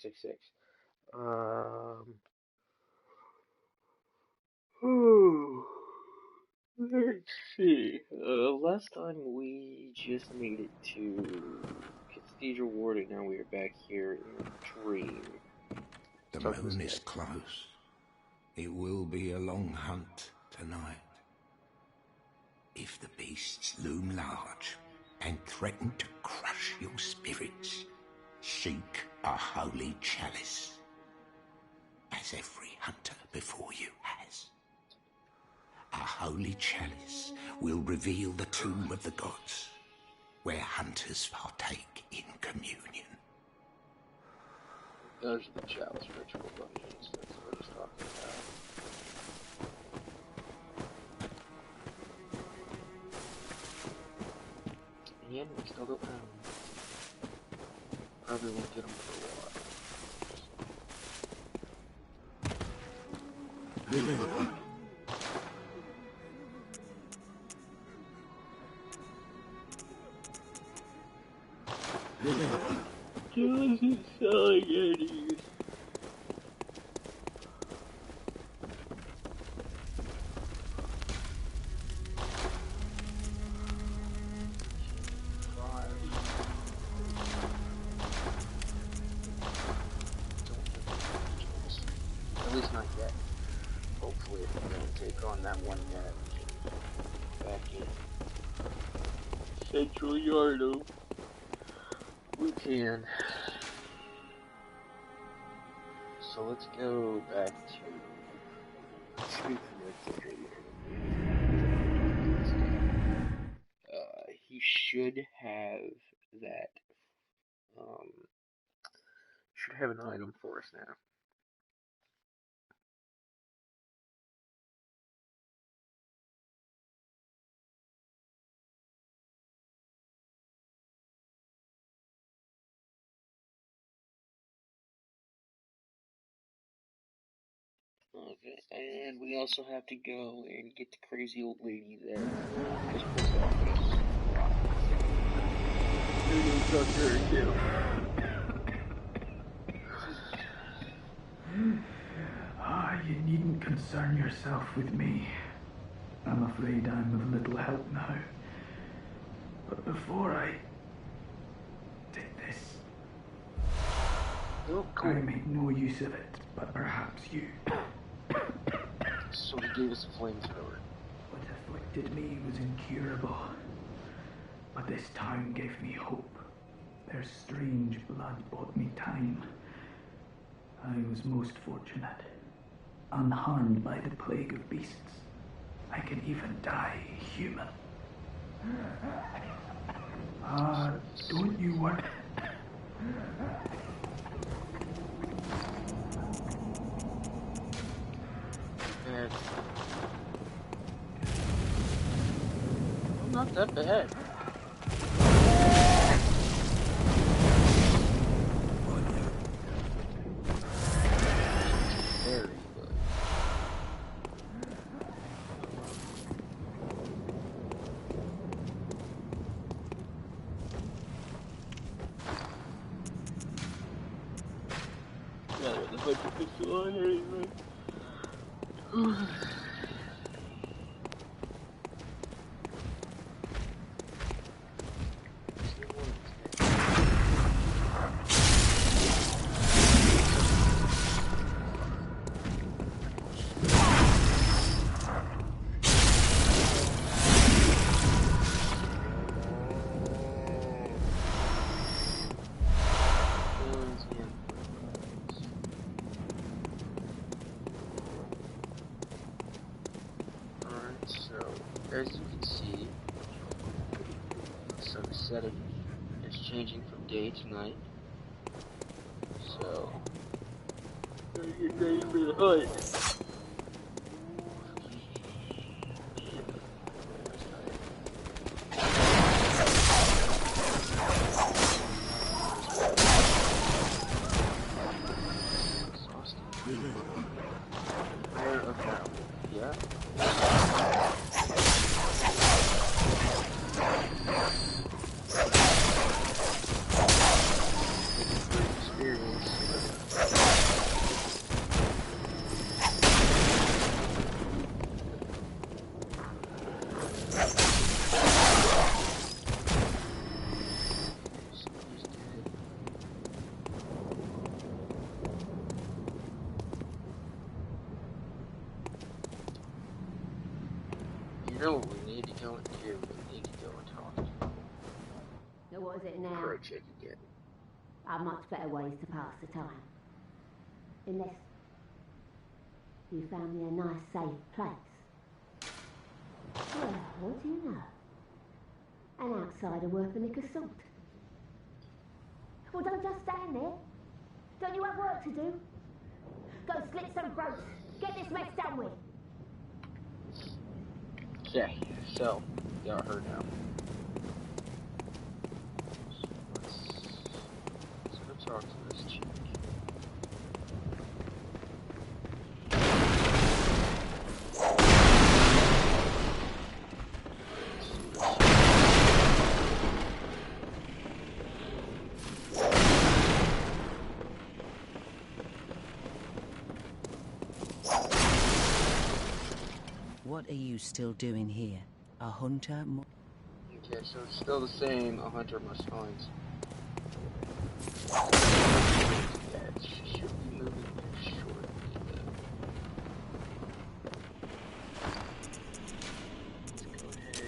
666. Whew. Let's see. Last time we just made it to Cathedral Ward, and now we are back here in Dream. The moon is close. It will be a long hunt tonight. If the beasts loom large and threaten to crush your spirits, seek a holy chalice, as every hunter before you has. A holy chalice will reveal the tomb of the gods, where hunters partake in communion. Those are the chalice ritual dungeons. That's what he's talking about. And we still don't have them. Probably won't get them for a while. Doesn't sound like any. At least not yet. Hopefully, if we're going to take on that one guy back in Central Yardo, we can. So let's go back to speaking of Central Yardo. He should have that. Should have an item for us now. Okay, and we also have to go and get the crazy old lady there. Just post office. Talk to her too. You needn't concern yourself with me. I'm afraid I'm of little help now. But before I did this, I made no use of it, but perhaps you. So he gave us a flamethrower. What afflicted me was incurable, but this town gave me hope. Their strange blood bought me time. I was most fortunate, unharmed by the plague of beasts. I can even die human. Don't you worry. Not that bad. Very good. Yeah, the budget pistol on anyway. As you can see, so the setting is changing from day to night. So, you're ready for the hunt. Yeah. Experience. Girl, we need to go in here. We need to go and talk to you. So what is it now? Crow check again. Are much better ways to pass the time. Unless you found me a nice, safe place. Well, what do you know? An outsider worth a nick of salt. Well, don't just stand there. Don't you have work to do? Go slit some throats. Get this mess done with. Okay, so, got her now. Let's go talk to this chick. What are you still doing here? A hunter? Okay, so it's still the same. A hunter must find. Yeah, it should be moving there shortly. Let's go ahead.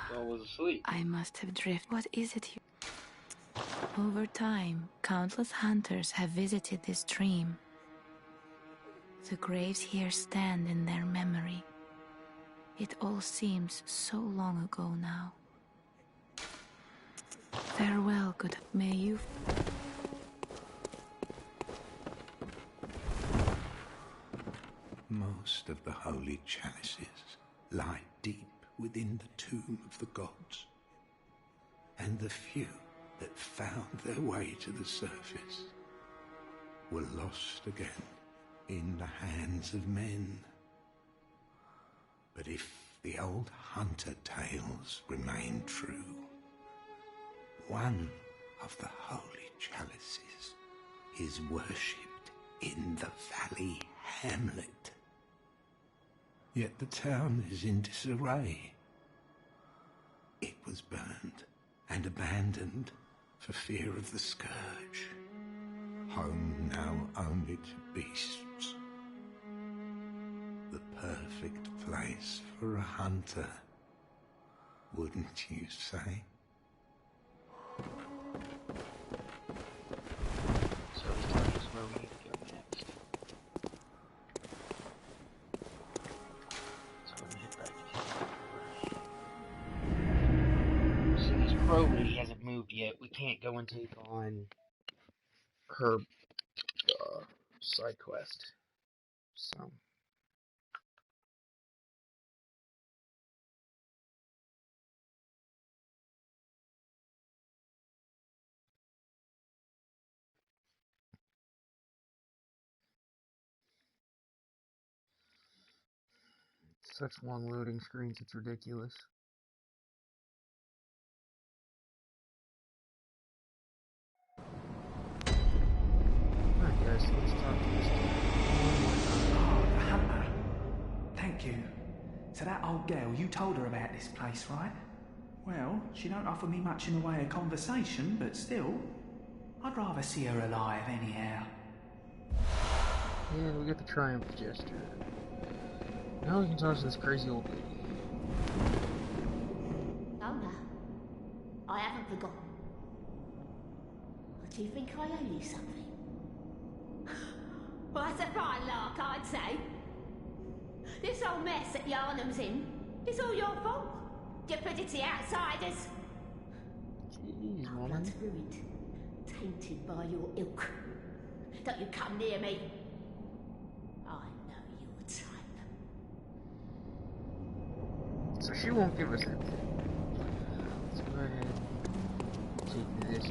I was asleep. I must have drifted. What is it you... Over time, countless hunters have visited this stream. The graves here stand in their memory. It all seems so long ago now. Farewell, good. May you... Most of the holy chalices lie deep within the tomb of the gods, and the few that found their way to the surface were lost again in the hands of men. But if the old hunter tales remain true, one of the holy chalices is worshipped in the valley hamlet. Yet the town is in disarray. It was burned and abandoned for fear of the scourge. Home now only to beasts. The perfect place for a hunter, wouldn't you say? So this time is where we need to go next. So let me hit back to since Crowley hasn't moved yet, we can't go and take on her side quest. So such long loading screens, it's ridiculous. Alright guys, so let's talk to this dude. Oh, the hunter. Thank you. So that old girl, you told her about this place, right? Well, she don't offer me much in the way of conversation, but still, I'd rather see her alive anyhow. Yeah, we got the triumph gesture. Now we can talk to this crazy old lady. Oh no, I haven't forgotten. Do you think I owe you something? Well, that's a fine lark, I'd say. This old mess that Yarnum's in, It's all your fault. Stupidity outsiders. Jeez, Our woman. blood's ruined. Tainted by your ilk. Don't you come near me. I know your type. So she won't give us anything. Let's go ahead and take this.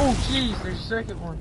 Oh jeez, there's a second one.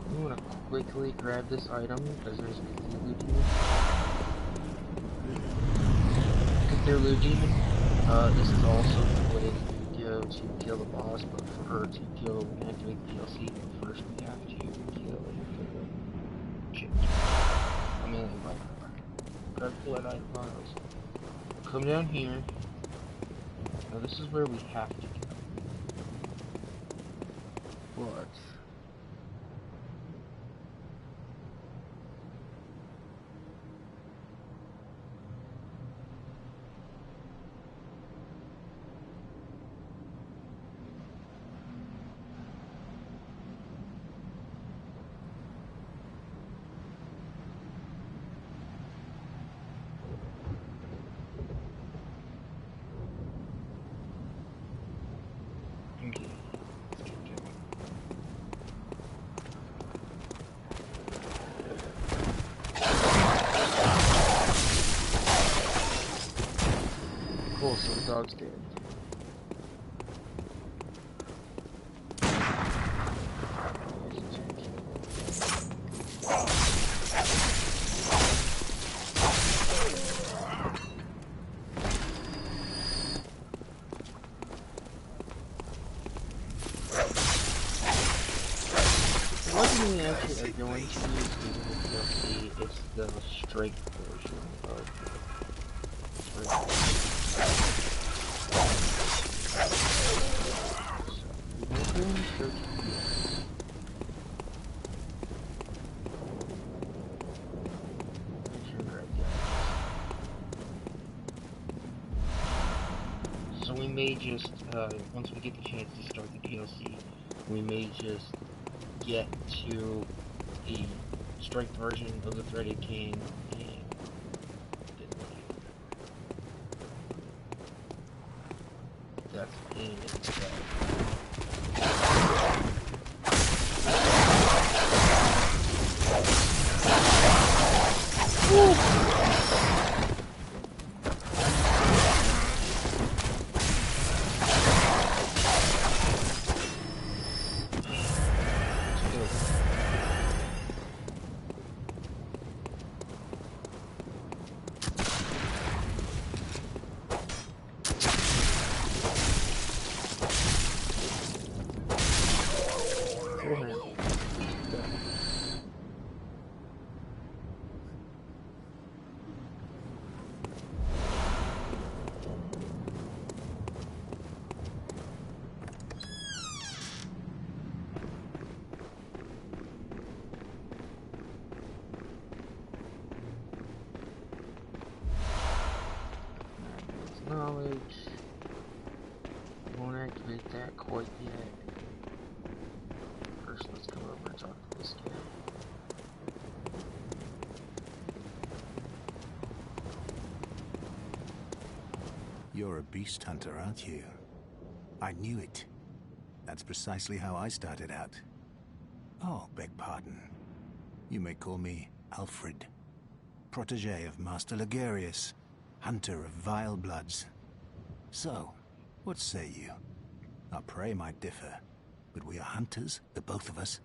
I'm gonna quickly grab this item because there's a Cthulhu demon. Cthulhu demon. This is also the way you go to kill the boss, but for her to kill and activate the DLC, first we have to kill the chip. I mean, like, grab the blood item bottles. Come down here. Now this is where we have to go. But cool, so the dog's dead. One thing we actually are going to use in the DLC is the strength version of So we may just, once we get the chance to start the DLC, we may just get to the strength version of the Threaded King and then leave. That's a pain in the knowledge. Won't activate that quite yet. First, let's come over and talk to this guy. You're a beast hunter, aren't you? I knew it. That's precisely how I started out. Oh, beg pardon. You may call me Alfred, protege of Master Ligarius, hunter of vile bloods. So, what say you? Our prey might differ, but we are hunters, the both of us.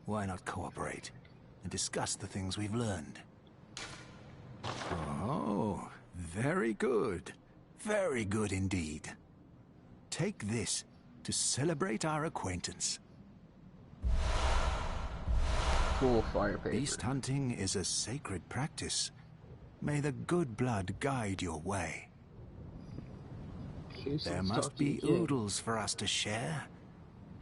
Why not cooperate and discuss the things we've learned? Oh, very good. Very good indeed. Take this to celebrate our acquaintance. cool fire paper. Beast hunting is a sacred practice. May the good blood guide your way. Okay, so There let's must talk to you be again. oodles for us to share.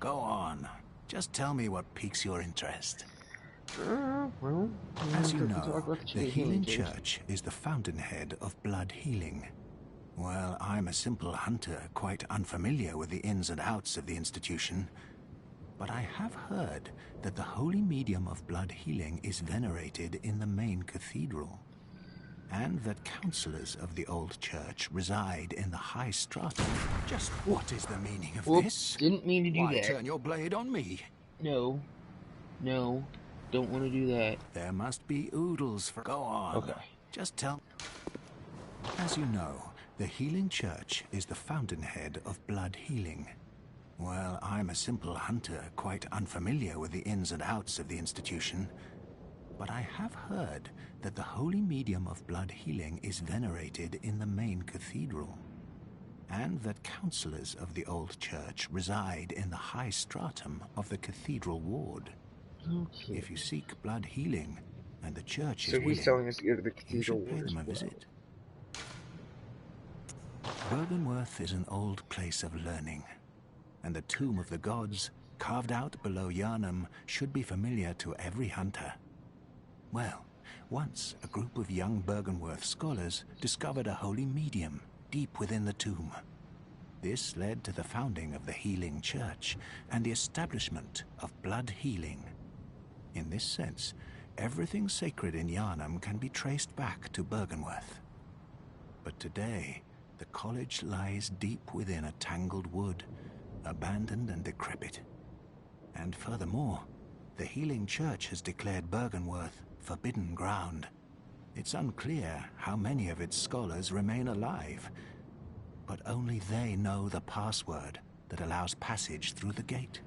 Go on. Just tell me what piques your interest. Well, As you we know, talk about the healing Healing tapes. Church is the fountainhead of blood healing. Well, I'm a simple hunter, quite unfamiliar with the ins and outs of the institution. But I have heard that the holy medium of blood healing is venerated in the main cathedral, and that counselors of the old church reside in the high stratum. Just what is the meaning of Whoops, this? didn't mean to do Why that. turn your blade on me? No, don't want to do that. There must be oodles for... Go on. Okay. Just tell... As you know, the Healing Church is the fountainhead of blood healing. Well, I'm a simple hunter, quite unfamiliar with the ins and outs of the institution. But I have heard that the holy medium of blood healing is venerated in the main cathedral, and that counselors of the old church reside in the high stratum of the cathedral ward. Okay. If you seek blood healing, and the church So is he's willing, telling us to go to the you cathedral should pay ward as them a well. visit. Byrgenwerth is an old place of learning, and the Tomb of the Gods, carved out below Yharnam, should be familiar to every hunter. Well, once a group of young Byrgenwerth scholars discovered a holy medium deep within the tomb. This led to the founding of the Healing Church and the establishment of blood healing. In this sense, everything sacred in Yharnam can be traced back to Byrgenwerth. But today, the college lies deep within a tangled wood, abandoned and decrepit. And furthermore, the Healing Church has declared Byrgenwerth forbidden ground. It's unclear how many of its scholars remain alive, but only they know the password that allows passage through the gate.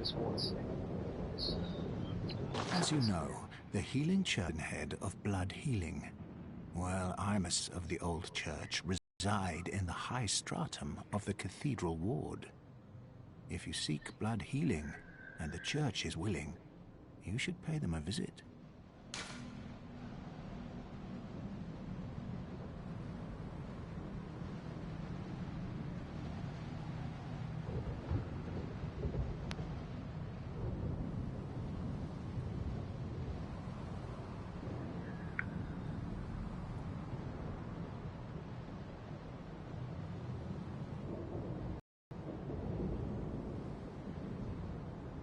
this once. As you know, the healing church head of blood healing. Well, Imus of the old church reside in the high stratum of the cathedral ward. If you seek blood healing, and the church is willing, you should pay them a visit.